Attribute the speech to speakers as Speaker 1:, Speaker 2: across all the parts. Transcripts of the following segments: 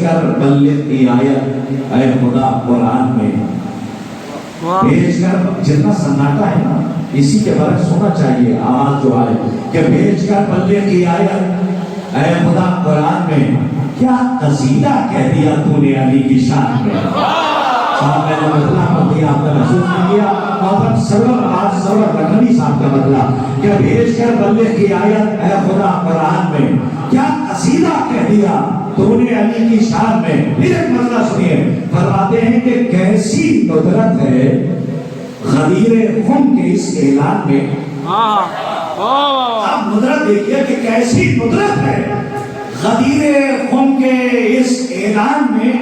Speaker 1: کر بلغ کی آیت اے خدا قرآن میں بھیج کر، جتنا سناٹا ہے نا اسی کے بارے سننا چاہیے آواز جو آئے کہ بھیج کر بلغ کی آیت اے خدا قرآن میں کیا قصیدہ کہہ دیا تو نے علی کی شان میں۔ صاحب میں نے مطلب ہوتی آپ نے محسوس نہیں کیا اور سرور آج سرور نبی صاحب کا مطلب کہ بھیج کر بلغ کی آیت اے خدا قرآن میں کیا قصیدہ کہہ دیا تو نے علی کی شان میں۔ پھر ایک مسئلہ سنیے، فرماتے ہیں کہ کیسی ندرت ہے غدیر خم کے اس اعلان میں۔ آپ ندرت دیکھئے کہ کیسی ندرت ہے غدیر خم کے اس اعلان میں،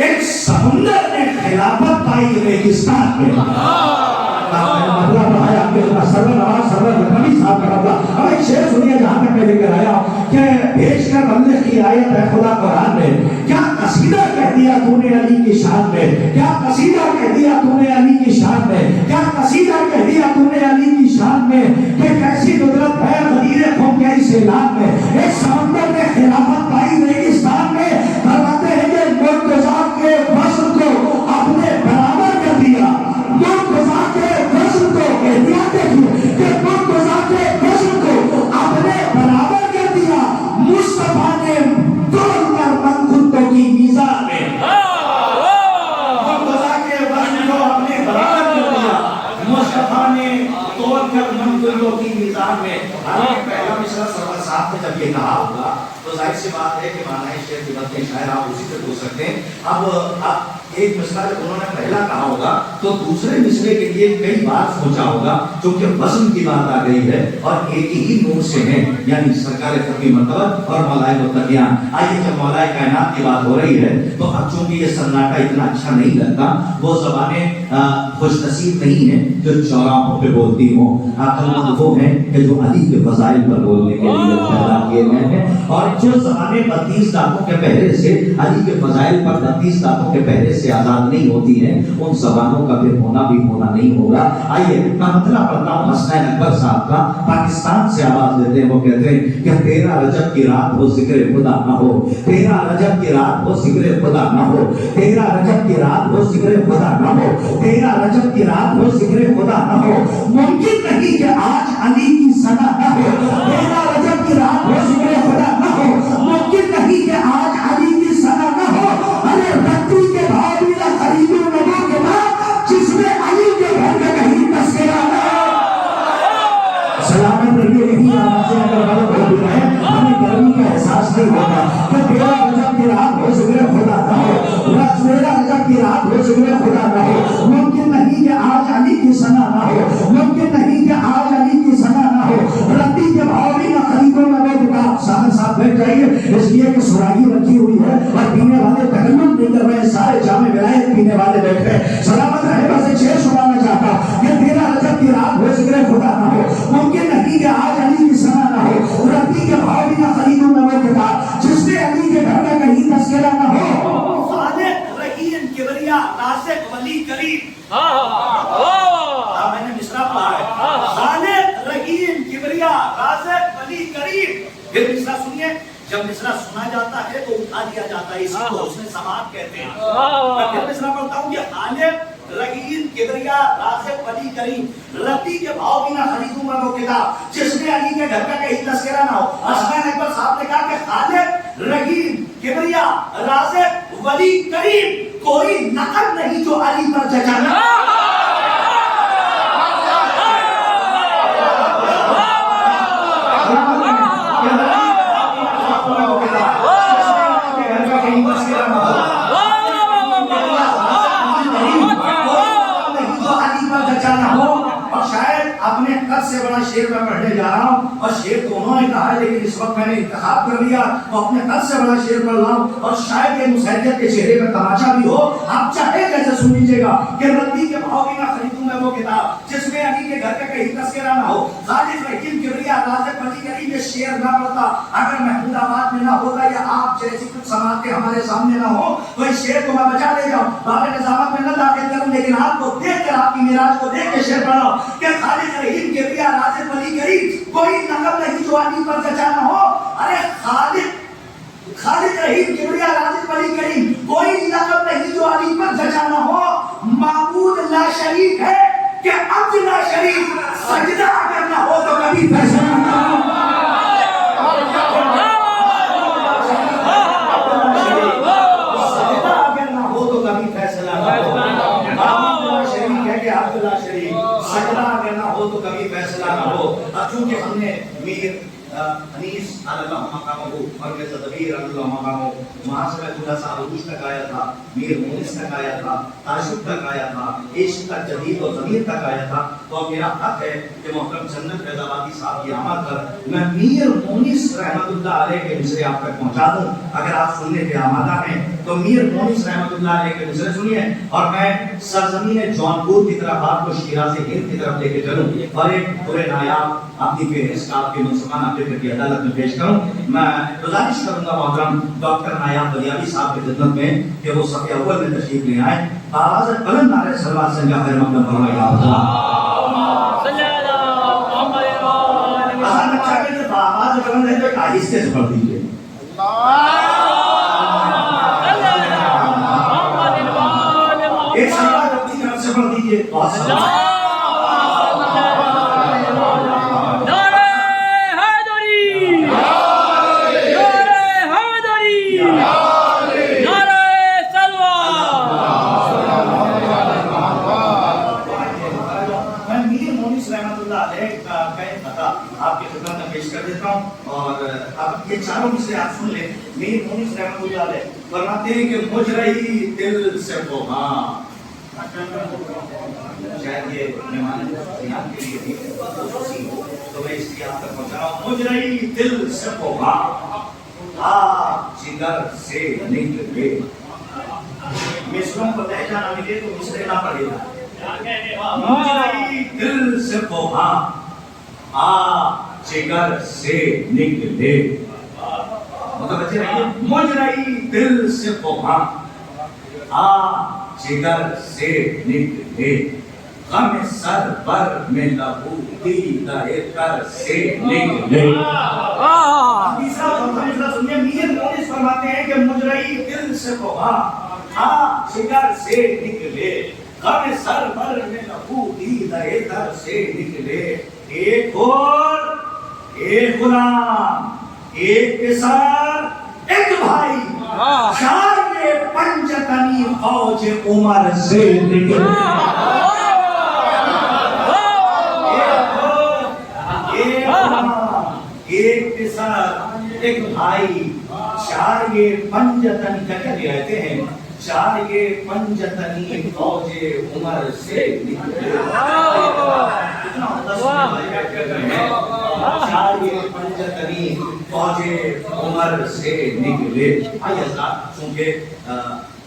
Speaker 1: ایک سمندر نے خلافت پائی ریگستان میں۔ مطلب آیا کہ سرور نواز سرور نبی صاحب کا مطلب اب ایک شعر سنیے جہاں تک میں لے کر آیا کہ بھیج کر بلغ کی آیت ہے خدا قرآن میں کیا قصیدہ کہہ دیا تو نے علی کی شان میں، کیا قصیدہ کہہ دیا تو نے علی کی شان میں، کیا قصیدہ کہہ دیا تو نے علی کی شان میں کہ کیسی ندرت ہے غدیر قوم کے اس اعلان میں، ایک سمندر نے خلافت پائی ریگستان میں۔ فرماتے ہیں کہ مرتضیٰ کے وزن کو اپنے برابر کر دیا، مرتضیٰ کے وزن کو احتیاط دیکھیے کہ مرتضیٰ کے وزن کو اپنے برابر کر دیا مصطفیٰ نے تول کر منگتوں کی میزان میں۔ مرتضیٰ کے وزن کو اپنے برابر کر دیا مصطفیٰ نے تول کر منگتوں کی میزان میں۔ پہلا مصرع سرور صاحب نے جب یہ کہا ہوگا تو ظاہر سی بات ہے کہ معنی شعر کی باتیں شاید آپ اسی سے پوچھ سکتے ہیں۔ اب ایک مصرع جب انہوں نے پہلا کہا ہوگا تو دوسرے مصرعے کے لیے کئی بار سوچا ہوگا چونکہ وزن کی بات آ گئی ہے اور ایک ہی نور سے ہیں یعنی سرکار ختمی مرتبہ اور مولائے متقیان۔ آئیے جب مولائے کائنات کی بات ہو رہی ہے تو اب چونکہ یہ سناٹا اتنا اچھا نہیں لگتا، وہ زبانیں خوش نصیب نہیں ہیں جو چوراہوں پہ بولتی ہوں، عقل وہ ہیں کہ جو علی کے فضائل پر بولنے کے لیے پیدا کیے گئے ہیں، اور جو زبانیں 32 دانتوں کے پہرے سے علی کے فضائل پر 32 دانتوں کے پہرے سے آزاد نہیں ہوتی ہیں، ان زبانوں کا پھر ہونا بھی ہونا نہیں ہوگا۔ آئیے میں مطلب پڑھتا ہوں حسنین اکبر صاحب کا، پاکستان سے آواز دیتے ہیں، وہ کہتے ہیں کہ 13 رجب کی رات ہو ذکر خدا نہ ہو، 13 رجب کی رات ہو ذکر خدا نہ ہو، 13 رجب کی رات ہو ذکر خدا نہ ہو، 13 رجب کی رات ہو ذکر خدا نہ ہو، ممکن نہیں کہ آج علی کی ثنا نہ ہو، 13 رجب کی رات ہو ذکر خدا نہ ہو، ممکن نہیں کہ آج علی کی ثنا نہ ہو۔ ارے رتی کے بھاؤ بھی نہ خریدو نبو کے بعد جس میں علی کے گھر میں کہیں تذکرہ نہ ہو۔ سلامت رہیے، یہی آواز سے اگر غلط ہو بھی رہے ہمیں گرمی کا احساس نہیں ہوگا کہ 13 رجب کی رات ہو ذکر خدا نہ ہو، 13 رجب کی رات ہو ذکر خدا نہ ہو، ممکن نہیں کہ آج علی کی ثنا نہ ہو، ممکن نہیں کہ آج علی کی ثنا نہ ہو۔ رتی کے بھاؤ بھی نہ خریدو نبو کے بعد، سامنے ساتھ بیٹھ جائیے اس لیے کہ سراہی رکھی ہوئی ہے اور پینے والے تکلم نہیں کر رہے، سارے جامع ولایت پینے والے بیٹھے۔ سلامت رہے، بس ایک شعر سنانا چاہتا کہ 13 رجب کی رات ہو ذکر خدا نہ ہو، ممکن نہیں کہ آج علی کی ثنا نہ ہو، رتی کے بھاؤ بھی نہ خریدو نبو کے بعد جس میں علی کے گھر میں کہیں تذکرہ نہ ہو۔ صادق رحیم کبریا رازق ولی کریم، میں نے مصرع پڑھا ہے، صادق رحیم کبریا رازق ولی کریم۔ پھر مصرع سنیے، جب مصرع سنا جاتا ہے تو اٹھا دیا جاتا ہے، اسی کو حسن سماعت کہتے ہیں۔ میں پھر مصرع پڑھتا ہوں کہ خالق رحیم کبریا رازق ولی کریم، رتی کے بھاؤ بھی نہ خریدوں میں وہ کتاب جس میں علی کے گھر کا کہیں تذکرہ نہ ہو۔ حسنین اکبر صاحب نے کہا کہ خالق رحیم کبریا رازق ولی کریم، کوئی نقد نہیں جو علی پر جچانا۔ اپنے قد سے بڑا شعر میں پڑھنے جا رہا ہوں اور شعر تو انہوں نے کہا ہے لیکن اس وقت میں نے انتخاب کر لیا تو اپنے قد سے بڑا شعر پڑھ رہا ہوں اور شاید یہ مسیحیت کے چہرے میں تماشا بھی ہو، آپ چاہے کیسے سن لیجیے گا کہ رتی کے بھاؤ بھی نہ خریدوں میں وہ کتاب جس میں علی کے گھر کا کہیں تذکرہ نہ ہو، خالق رحیم کبریا رازق ولی کریم۔ یہ شعر نہ پڑھتا اگر محمود آباد میں نہ ہوتا یا آپ جیسی کچھ سماعتیں ہمارے سامنے نہ ہو تو اس شعر کو میں بچا لے جاؤں، باب نظامت میں نہ داخل کروں، لیکن آپ کو دیکھ کر آپ کی معراج کو دیکھ کے شعر پڑھ رہا ہوں کہ خالق رحیم کبریا رازق ولی کریم، کوئی نقب نہیں جو علی پر جچا نہ ہو۔ ارے خالق خالد رحیم کبریا رازق ولی کریم کوئی لقب نہیں جو علی پر جچا نہ ہو. معبود لا شریک ہے کہ عبد لا شریک. سجدہ اگر نہ ہو تو کبھی فیصلہ نہ ہو. سجدہ اگر نہ ہو تو کبھی فیصلہ نہ ہو. معبود لا شریک ہے کہ عبد لا شریک. سجدہ اگر نہ ہو تو کبھی فیصلہ نہ ہو. اب چونکہ ہم نے میر انیس اللہ مقامہ مرکز تدبیر اللہ مقامہ محاسبہ خدا صاحب عروج تک آیا تھا, میر مونس تک آیا تھا, تعشق تک آیا تھا, عشق تک جدید و ضمیر تک آیا تھا. تو میرا حق ہے کہ محترم جنت فیض آبادی صاحب کی آمد پر میں میر مونس رحمت اللہ علیہ کے مصرے آپ تک پہنچا دوں. اگر آپ سننے کے آمادہ ہیں تو میر مونس رحمت اللہ علیہ کے مصرے سنیے, اور میں سرزمین جونپور کی طرف آپ کو شیراز ہند کی طرف لے کے چلوں اور ایک پورے نایاب اپنی فہرست آپ کے منصفانہ فکر کی عدالت میں پیش کروں. میں گزارش کروں گا محترم ڈاکٹر نایاب بلیابی صاحب کی خدمت میں کہ وہ صفحہ اول میں تشریف لے آئیں. آواز بلند نعرہ صلوات سے کا خیر مقدم فرمائے. اچھا کہ جب آواز بلند ہے تو آہستہ سے پڑھ دیجیے. ایک ساتھ اپنی طرف سے پڑھ دیجیے. آپ کی خدمت میں پیش کر دیتا ہوں, اور اب یہ چاروں مصرے آپ سن لیں. میر مونس رحمۃ اللہ علیہ فرماتے ہیں کہ مجھ رہی دل سے وہ ہاں. شاید یہ مہمان بیان کے لیے بھی تو میں اس لیے آپ تک پہنچا رہا ہوں. مجھ رہی دل سے وہ ہاں جگر سے نکلے. مصروں کو لہجہ نہ ملے تو مصرے نہ پڑھے گا. مجھ رہی دل سے وہ جگر سے نکلے. متوجہ رہیے. مجھ رہی دل سے وہ جگر سے نکلے. غم سر پر میں لہو دیدہ کر سے نکلے. تیسرا دوسرا سنیے. میر مونس فرماتے ہیں کہ مجھ رہی دل سے وہ جگر سے نکلے. غم سر پر میں لہو دیدہ کر سے نکلے. ایک اور ایک غلام ایک پسر ایک بھائی چار پنجتنی فوج عمر سے نکلے. ایک غلام ایک پسر ایک بھائی چار یہ پنجتنی کیا کیا رہتے ہیں, چار یہ پنجتنی فوج عمر سے نکلے. چار یہ پنجتنی فوج عمر سے نکلے. آئیے حضرات, چونکہ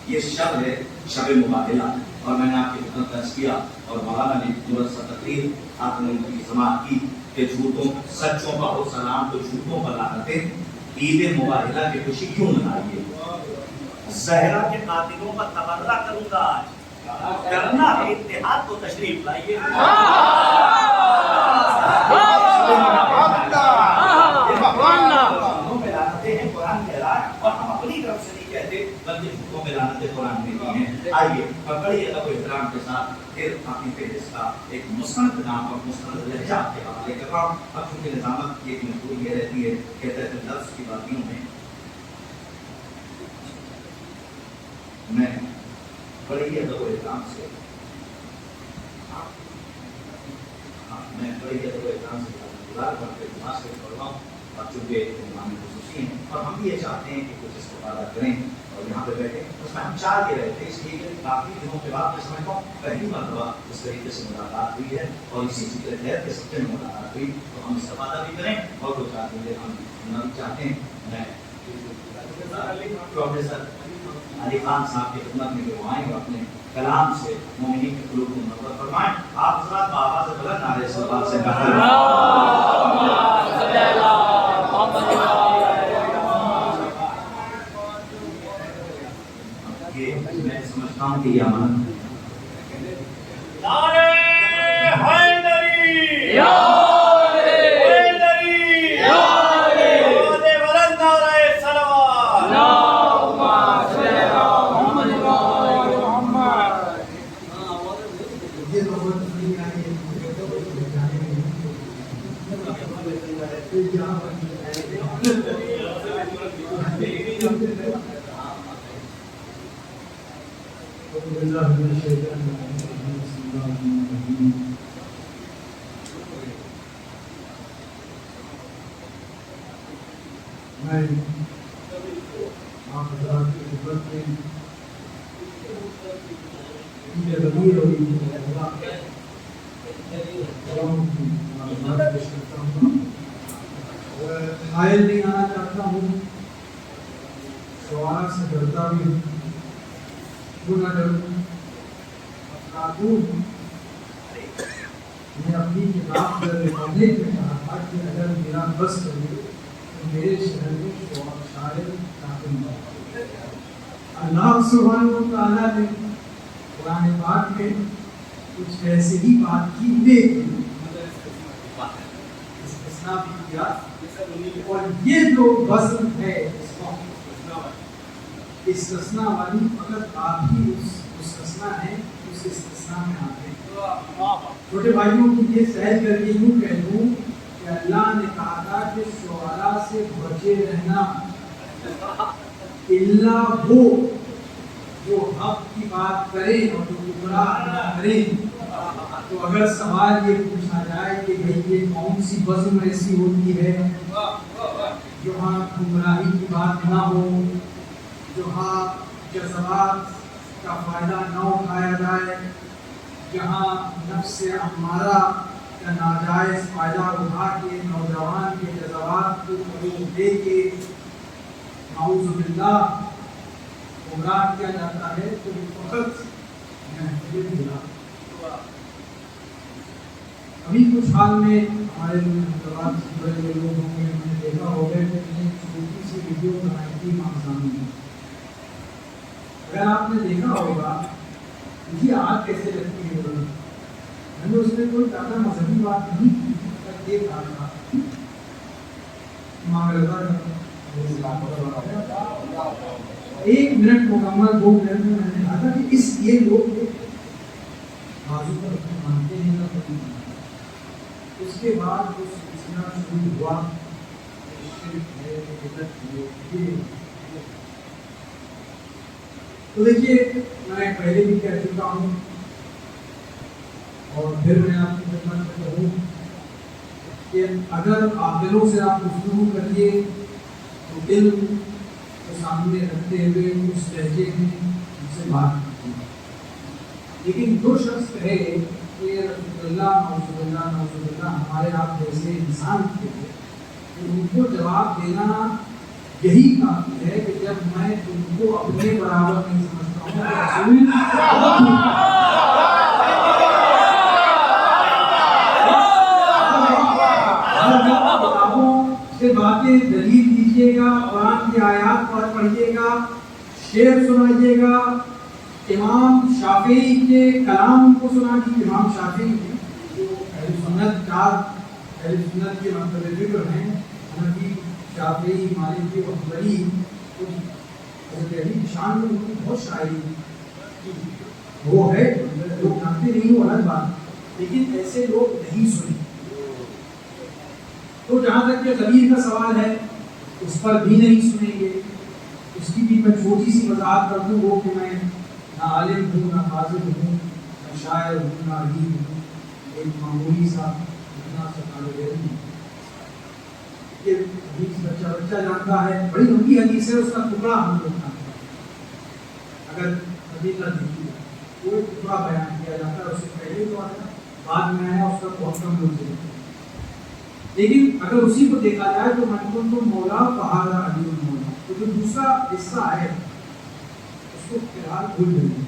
Speaker 1: یہ شب ہے شب مبادلہ, اور میں نے آپ کی خدمت درج کیا اور مولانا نے درست تقریر آپ نے ان کی سماعت کی کہ جھوٹوں سچوں پر ہو سلام تو جھوٹوں پر لعنتیں. عید مبادلہ کی خوشی کیوں منائیے؟ زہرا کے قاتلوں کا تبرہ کروں گا آج. کرنا ہے اتحاد تو تشریف لائیے. قرآن کہہ رہا ہے اور ہم اپنی طرف سے نہیں کہتے بلکہ حکم میں لعنتیں قرآن دیتی ہیں. آئیے اور بڑی ادب و احترام کے ساتھ پھر اپنی فہرست کا ایک مستند نام اور مستند لہجہ کے حوالے کر رہا ہوں. اب چونکہ نظامت کی ایک مجبوری یہ رہتی ہے کہ لفظ کی باتیوں میں میں بڑی ادب و احترام سے گزار کرتے دماغ سے پڑھ رہا ہوں. اور چونکہ ہماری خصوصی ہیں اور ہم بھی یہ چاہتے ہیں کہ کچھ استفادہ کریں اور یہاں پہ بیٹھیں. اس میں ہم چاہ کے رہے تھے, اس لیے کہ کافی دنوں کے بعد میں سمجھتا ہوں پہلی مرتبہ اس طریقے سے ملاقات ہوئی ہے اور اسی ذکر خیر کے سب سے ملاقات ہوئی, تو ہم استفادہ بھی کریں اور وہ چاہتے ہیں ہم سننا بھی چاہتے ہیں. میں پروفیسر علی خان صاحب کی خدمت میں جو آئیں اور اپنے کلام سے مومنین کے قلوب کو منور فرمائیں. آپ حضرات بآواز بلند نعرہ صلوات سے میں سمجھتا ہوں کہ یہ امانت نعرہ حیدری حیدری بلند نعرہ صلوات
Speaker 2: میں آپ حضرات کی خدمت میں ضمیر اور پیش کرتا ہوں. حائل نہیں آنا چاہتا ہوں, سوالات سے ڈرتا بھی ہوں, کیوں نہ ڈروں. افلاطون نے اپنی کتاب پڑھنے میں کہا تھا کہ اگر میرا بس کرے تو میرے شہر میں شاعر کافی ہوں. اللہ سبحانہ و تعالیٰ نے قرآن پاک میں کچھ ایسے ہی بات کی, لیکن استثناء بھی کیا. اور یہ جو وزن ہے استثناء والی, فقط آپ ہی اس استثناء ہیں, اس استثناء میں آتے ہیں. چھوٹے بھائیوں کی یہ سہل کر کے یوں کہہ دوں کہ اللہ نے کہا تھا کہ شعراء سے بچے رہنا, الا وہ جو حق کی بات کریں اور جو گمراہ نہ کریں. تو اگر سوال یہ پوچھا جائے کہ بھئی یہ کون سی بزم ایسی ہوتی ہے جہاں گمراہی کی بات نہ ہو, جہاں جذبات کا فائدہ نہ اٹھایا جائے, جہاں نفس امارہ کا ناجائز فائدہ اٹھا کے نوجوان کے جذبات کو فروغ دے کے نعوذ باللہ گمراہ کیا جاتا ہے, تو فقط محفل ملا. ابھی کچھ حال میں ہمارے جواب سے بڑے بڑے لوگ ہوں گے, ہم نے دیکھا ہوگا کہ میں نے چھوٹی سی ویڈیو بنائی تھی مانسانی میں. اگر آپ نے دیکھا ہوگا یہ آگ کیسے لگتی ہے, میں نے اس میں کوئی زیادہ مذہبی بات نہیں کی, یہ کہا تھا ایک منٹ مکمل 2 منٹ میں نے کہا تھا کہ اس یہ لوگ بازو پر مانتے ہیں نہ پتی. اس کے بعد جو سلسلہ شروع ہوا تو دیکھیے, میں پہلے بھی کہہ چکا ہوں اور پھر میں آپ کی خدمت میں کہوں کہ اگر عاقلوں سے آپ گفتگو کریے تو دل کو سامنے رکھتے ہوئے اس لہجے میں ان سے بات کرتے ہیں. لیکن جو شخص کہے کہ رسول اللہ نعوذ باللہ ہمارے آپ جیسے انسان تھے, تو ان کو جواب دینا یہی کافی ہے کہ جب میں ان کو اپنے برابر نہیں سمجھتا ہوں سے باتیں دلیل دیجیے گا, قرآن کی آیات پر پڑھیے گا, شعر سنائیے گا, امام شافعی کے کلام کو سنا دی. امام شافعی جو اہل سنت کے مطلب ذکر ہیں, حنفی, شافعی, مالکی اور حنبلی, حضرت علی کی شان میں ان کی بہت شاعری وہ ہے, لوگ جانتے نہیں وہ الگ بات, لیکن ایسے لوگ نہیں سنے. تو جہاں تک کہ ضمیر کا سوال ہے اس پر بھی نہیں سنیں گے. اس کی بھی میں چھوٹی سی وضاحت کر دوں وہ کہ میں نہ عالم ہوں, نہ فاضل ہوں, نہ شاعر ہوں, نہ ادیب ہوں, ایک معمولی سا اتنا سا طالب علم ہوں. یہ حدیث بچہ جانتا ہے, بڑی لمبی حدیث ہے, اس کا ٹکڑا ہم لوگ جانتے ہیں. اگر حدیث نہیں وہ ایک ٹکڑا بیان کیا جاتا ہے, اس سے پہلے تو آتا ہے, بعد میں آیا اس کا بہت کم لوگ دیتے ہیں. لیکن اگر اسی کو دیکھا جائے تو من کو مولا فہذا علی المولا, تو جو دوسرا حصہ ہے اس کو فی الحال بھول جائیں.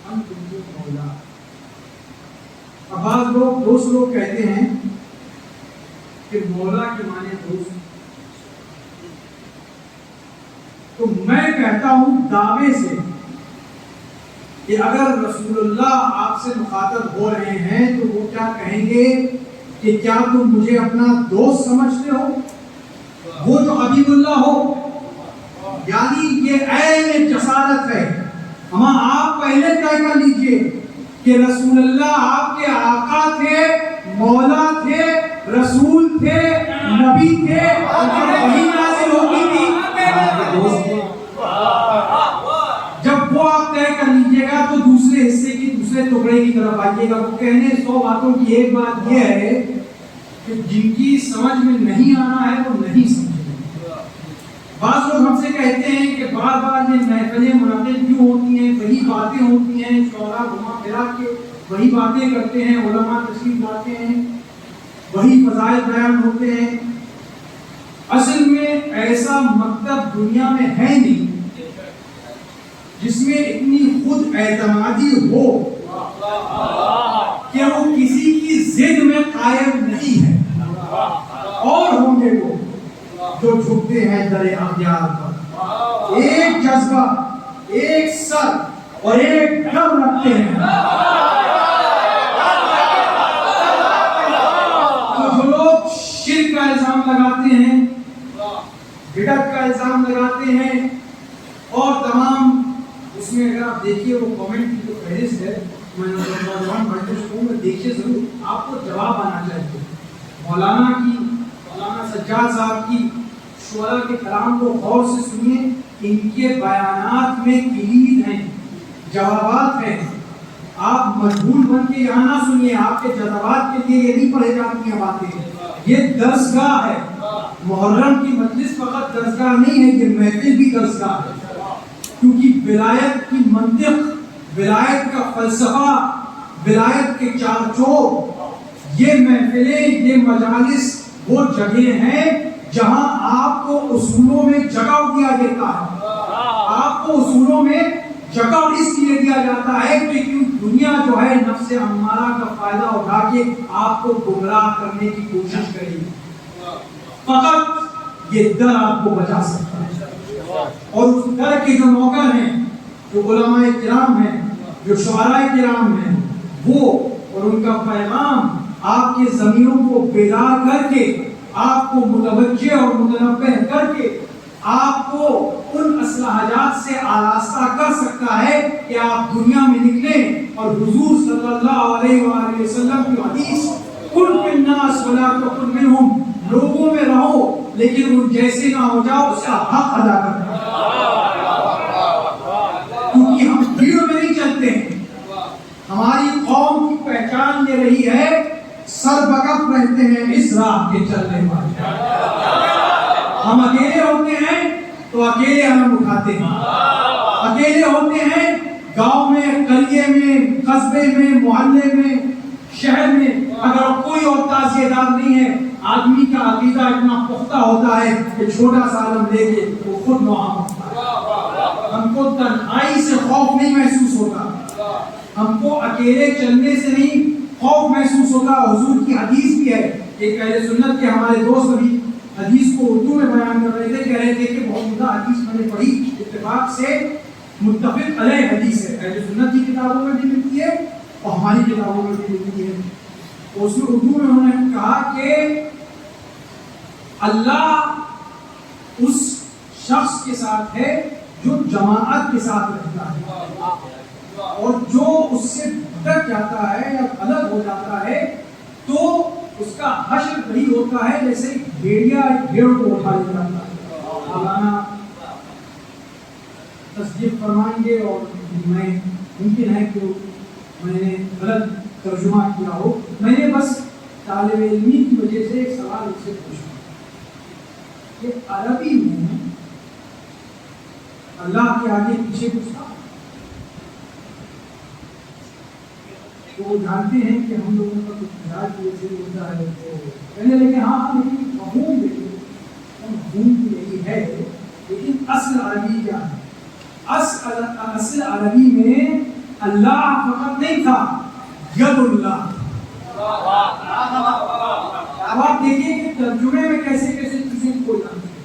Speaker 2: ہم تم کو مولا, بعض لوگ دوست لوگ کہتے ہیں کہ مولا کے معنی دوست, تو میں کہتا ہوں دعوے سے کہ اگر رسول اللہ آپ سے مخاطب ہو رہے ہیں تو وہ کیا کہیں گے کہ کیا تم مجھے اپنا دوست سمجھتے ہو, وہ جو حبیب اللہ ہو. یعنی یہ عین جسارت ہے. ہاں آپ پہلے طے کر لیجئے کہ رسول اللہ آپ کے آقا تھے, مولا تھے, رسول تھے، نبی تھے، ان پر وحی نازل ہوتی تھی. جب وہ آپ طے کر لیجیے گا تو دوسرے حصے کی دوسرے ٹکڑے کی طرف آئیے گا. وہ کہنے 100 باتوں کی ایک بات یہ ہے کہ جن کی سمجھ میں نہیں آنا ہے وہ نہیں سمجھے. بعض لوگ ہم سے کہتے ہیں کہ بار بار یہ محفلیں منعقد کیوں ہوتی ہیں، وہی باتیں ہوتی ہیں، شعراء گھما پھرا کے وہی باتیں کرتے ہیں، علماء تشریف لاتے ہیں، وہی فضائل بیان ہوتے ہیں. اصل میں ایسا مکتب دنیا میں ہے نہیں جس میں اتنی خود اعتمادی ہو کہ وہ کسی کی ضد میں قائم نہیں ہے. اور ہوں گے وہ جو جھکتے ہیں در اغیار پر، ایک جذبہ، ایک سر اور ایک ڈر رکھتے ہیں. تو جو لوگ شرک کا الزام لگاتے ہیں، بدعت کا الزام لگاتے ہیں، اور تمام اس میں اگر آپ دیکھیے وہ کامنٹ کی جو فہرست ہے، میں نوجوان بھائیوں کو دیکھیے ضرور، آپ کو جواب آنا چاہیے. مولانا سجاد صاحب کی شعراء کے کلام کو غور سے سنیے. ان کے بیانات میں کلید ہیں، جوابات ہیں. آپ مجبور بن کے یہاں نہ سنیے، آپ کے جذبات کے لیے یہ نہیں پڑھے جاتی ہیں باتیں. یہ درسگاہ ہے. محرم کی مجلس فقط درسگاہ نہیں ہے، یہ محفل بھی درسگاہ ہے. کیونکہ ولایت کی منطق، ولایت کا فلسفہ، ولایت کے چار چوب، یہ محفلیں، یہ مجالس وہ جگہ ہیں جہاں آپ کو اصولوں میں جگہ دیا دیتا ہے. آپ کو اصولوں میں جگہ اس لیے دیا جاتا ہے کہ دنیا جو ہے نفس امارہ کا فائدہ اٹھا کے آپ کو گمراہ کرنے کی کوشش کرے گی. فقط یہ در آپ کو بچا سکتا ہے. اور اس در کے جو نوکر ہیں، جو علماء کرام ہیں، جو شعراء کرام ہیں، وہ اور ان کا پیغام آپ کے ضمیروں کو بیدار کر کے، آپ کو متوجہ اور متنبہ کر کے آپ کو ان اصلاحات سے آراستہ کر سکتا ہے کہ آپ دنیا میں نکلیں اور حضور صلی اللہ علیہ وآلہ وسلم کی حدیث کن فی الناس ولا تکن منہم، لوگوں میں رہو لیکن ان جیسے نہ ہو جاؤ، اس کا حق ادا کرنا. کیونکہ ہم بھیڑ میں نہیں چلتے ہیں. ہماری قوم کی پہچان یہ رہی ہے، سر بکف رہتے ہیں اس راہ کے چلنے والے. ہم اکیلے ہوتے ہیں تو اکیلے علم اٹھاتے ہیں. اکیلے ہوتے ہیں گاؤں میں، قریے میں، قصبے میں، محلے میں، شہر میں. اگر کوئی اور تعزیہ دار نہیں ہے، آدمی کا عقیدہ اتنا پختہ ہوتا ہے کہ چھوٹا سا علم لے کے وہ خود نوحہ ہوتا ہے. ہم کو تنہائی سے خوف نہیں محسوس ہوتا. ہم کو اکیلے چلنے سے نہیں خوف محسوس ہوتا. حضور کی حدیث بھی ہے. ایک اہل سنت کے ہمارے دوست ابھی حدیث کو اردو میں بیان کر رہے تھے، کہہ رہے تھے کہ بہت عمدہ حدیث میں نے پڑھی، اتفاق سے متفق علیہ حدیث ہے. اہل سنت کی کتابوں میں بھی ملتی ہے اور ہماری کتابوں میں بھی ملتی ہے. اس میں اردو میں انہوں نے کہا کہ اللہ اس شخص کے ساتھ ہے جو جماعت کے ساتھ رہتا ہے، اور جو اس سے بھٹک جاتا ہے یا الگ ہو جاتا ہے تو اس کا حشر وہی ہوتا ہے جیسے بھیڑیا ایک بھیڑ کو اٹھا لے جاتا ہے. مولانا تصدیق فرمائیں گے، اور میں ممکن ہے کہ میں نے غلط ترجمہ کیا ہو. میں نے بس طالب علمی کی وجہ سے ایک سوال اس سے پوچھا کہ عربی میں اللہ کے آگے پیچھے کچھ تھا؟ تو وہ جانتے ہیں کہ ہم لوگوں کا کچھ مزاج کی وجہ سے ہوتا ہے. تو کہنے لگے ہاں لیکن مفہوم دیکھیں، مفہوم تو یہی ہے، لیکن اصل عربی کیا ہے؟ اصل عربی میں اللہ فقط نہیں تھا، ید اللہ. اب آپ دیکھیے کہ ترجمے میں کیسے کیسے چیزیں کھول جاتی ہیں.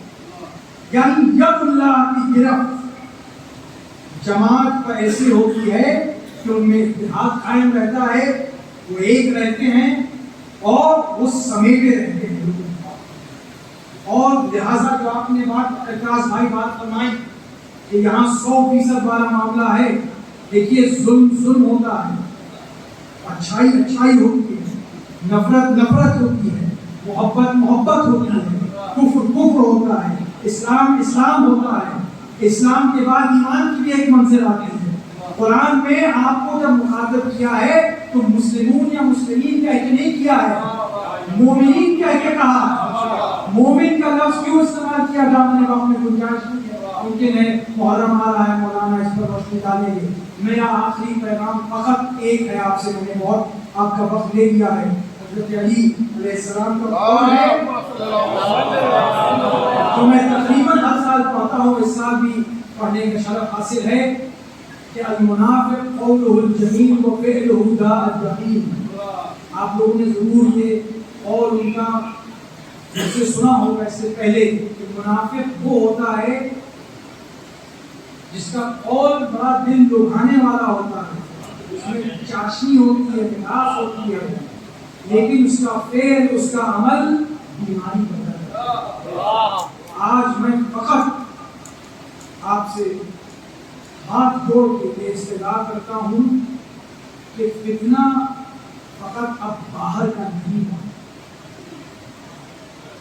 Speaker 2: یعنی ید اللہ کی گرفت جماعت پر ایسی ہوتی ہے کہ ان میں اتحاد قائم رہتا ہے، وہ ایک رہتے ہیں اور وہ سمیٹے رہتے ہیں. اور لہذا جو آپ نے بات اعتراض بھائی بات فرمائی کہ یہاں 100% والا معاملہ ہے. دیکھیے ظلم ہوتا ہے، اچھائی ہوتی ہے، نفرت ہوتی ہے، محبت محبت ہوتی ہے، کفر کفر ہوتا ہے، اسلام اسلام ہوتا ہے، اسلام کے بعد ایمان کی بھی ایک منزل آتی ہے۔ قرآن میں آپ کو جب مخاطب کیا ہے تو مسلمون یا مسلمین کہہ کے نہیں کیا ہے، مومنین کہہ کے کہا ہے۔ مومن کا لفظ کیوں استعمال کیا جانے کا میں گنجائش ممکن ہے، محرم آ رہا ہے، مولانا اس پر روشنی ڈالیں گے۔ میرا آخری پیغام فقط ایک ہے آپ سے، میں نے بہت آپ کا وقت لے لیا ہے۔ حضرت علی علیہ السلام کا قول ہے جو میں تقریباً ہر سال پڑھتا ہوں، اس سال بھی پڑھنے کا شرف حاصل ہے کہ المنافق قولہ الجمیل و فعلہ داء الجحیم۔ آپ لوگوں نے ضرور یہ قول ان کا جسے سنا ہوگا اس سے پہلے کہ منافق وہ ہوتا ہے جس کا قول بڑا دل لبھانے والا ہوتا ہے، اس میں چاشنی ہوتی ہے، مٹھاس ہوتی ہے، لیکن اس کا فعل، اس کا عمل بیماری بنتا ہے۔ آج میں فقط آپ سے ہاتھ جوڑ کے یہ استدعا کرتا ہوں کہ فتنہ فقط اب باہر کا نہیں ہے،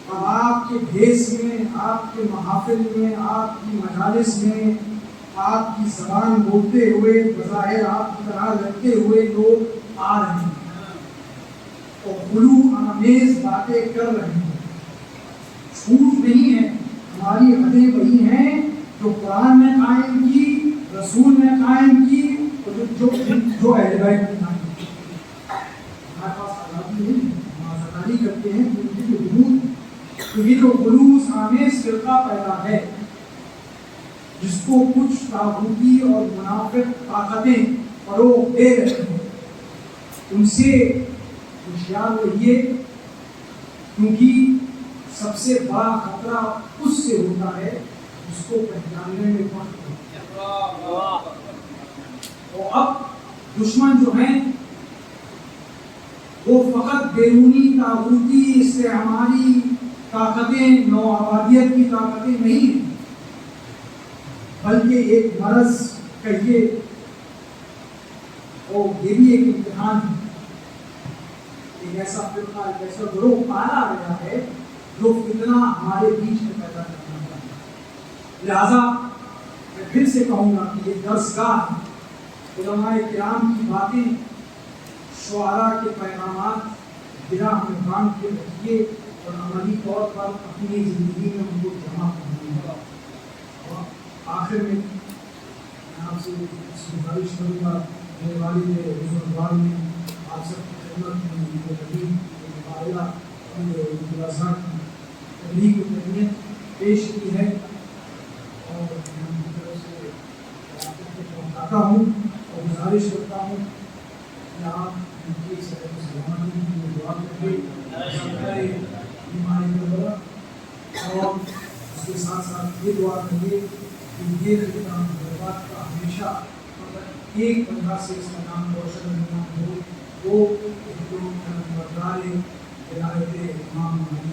Speaker 2: اب آپ کے بھیس میں، آپ کے محافل میں، آپ کی مجالس میں، آپ کی زبان بولتے ہوئے، بظاہر آپ کی طرح لگتے ہوئے لوگ آ رہے ہیں اور غلو آمیز باتیں کر رہے ہیں۔ جھوٹ نہیں ہے، ہماری حدیں وہی ہیں جو قرآن نے قائم کی، رسول نے قائم کی اور جو اہل بیت نے قائم کی۔ ہمارے پاس آزادی نہیں ہے، ہم آزادی کرتے ہیں ان کی جو حدود ہے۔ تو یہ جو غلوص آمیز فرقہ پیدا ہے جس کو کچھ طاغوتی اور منافق طاقتیں فروغ دے رہے ہیں، ان سے ہوشیار رہیے، کیونکہ سب سے بڑا خطرہ اس سے ہوتا ہے جس کو پہچاننے میں وقت ہوتا ہے۔ اور اب دشمن جو ہیں وہ فقط بیرونی طاغوتی استعماری طاقتیں، نو آبادیت کی طاقتیں نہیں ہیں، بلکہ ایک مرض کہیے، اور یہ بھی ایک امتحان ہے، ایک ایسا فرقہ، ایک ایسا گروہ پالا گیا ہے جو فتنہ ہمارے بیچ میں پیدا کرنا چاہتا ہے۔ لہذا میں پھر سے کہوں گا کہ یہ درسگاہ ہے، علماء کرام کی باتیں، شعراء کے پیغامات گراہ میں باندھ کے رکھیے اور عملی طور پر اپنی زندگی میں ان کو جمع کرنا ہے۔ اور آخر میں آپ سے گزارش کروں گا، میرے والد بزرگوار نے آپ سب کی خدمت میں مقابلہ تبلیغ و تربیت پیش کی ہے، اور میں ان کی طرف سے آپ کو پہنچاتا ہوں اور گزارش کرتا ہوں کہ آپ ان کی صحت و سلامتی کی دعا کریں، بیماری کا، اور اس کے ساتھ ساتھ یہ دعا کریے کہ یہ خطہ برباد کا ہمیشہ ایک بندہ سے اس کا نام روشن ہونا ہو، وہ مقدار ولایت امام علی